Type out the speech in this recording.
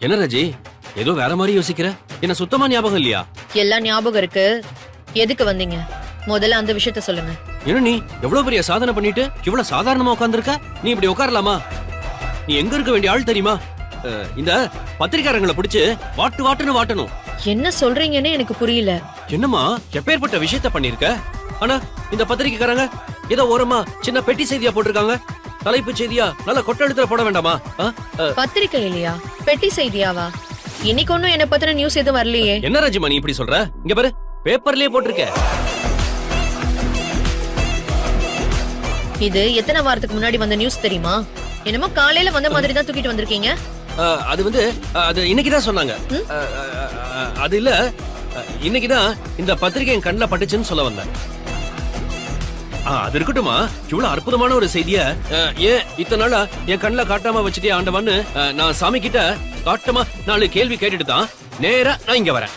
என்ன ராஜி, ஏதோ வேற மாதிரி யோசிக்கிற? என்ன சுத்தமா ஞாபகம் இல்லையா? எல்லாம் ஞாபகம் இருக்கு. எதுக்கு வந்தீங்க? முதல்ல அந்த விஷயத்த சொல்லுங்க. என்ன நீ எவ்வளவு பெரிய சாதனை பண்ணிட்டு இவ்வளவு சாதாரணமா உட்கார்ந்திருக்க? நீ இப்படி உட்காரலாமா? நீ எங்க இருக்க வேண்டிய ஆள் தெரியுமா? இந்த பத்திரிக்காரங்களை பிடிச்சு வாட்டுன்னு வாட்டணும். என்ன சொல்றீங்கன்னு எனக்கு புரியல. என்னம்மா எப்பேற்பட்ட விஷயத்த பண்ணிருக்க? ஆனா இந்த பத்திரிக்கைக்காரங்க ஏதோ ஓரமா சின்ன பெட்டி செய்தியா போட்டிருக்காங்க. தலைப்பு செய்தியா நல்ல கொட்டெழுத்துல போட வேண்டாமா? பத்திரிக்கை இல்லையா, பெட்டி செய்தியாவா? இன்னைக்கு ஒன்னும் என்ன பத்தின நியூஸ் எதுவும் வரலையே. என்ன ராஜிமா நீ இப்படி சொல்ற? இங்க பாரு, பேப்பர்லயே போட்டிருக்க. இது எத்தனை வாரத்துக்கு முன்னாடி வந்த நியூஸ் தெரியுமா? என்னமோ காலையில வந்த மாதிரி தான் தூக்கிட்டு வந்திருக்கீங்க. அது இன்னைக்குதான் சொன்னாங்க. அது இல்ல, இன்னைக்குதான் இந்த பத்திரிகை என் கண்ணில் பட்டுச்சுன்னு சொல்ல வந்தேன். அது இருக்கட்டுமா, இவ்வளவு அற்புதமான ஒரு செய்திய ஏன் இத்தனை நாளா என் கண்ணில் காட்டாம வச்சுட்டே ஆண்டவான்னு நான் சாமி கிட்ட காட்டமா 4 கேள்வி கேட்டுட்டு தான் நேரா நான் இங்க வரேன்.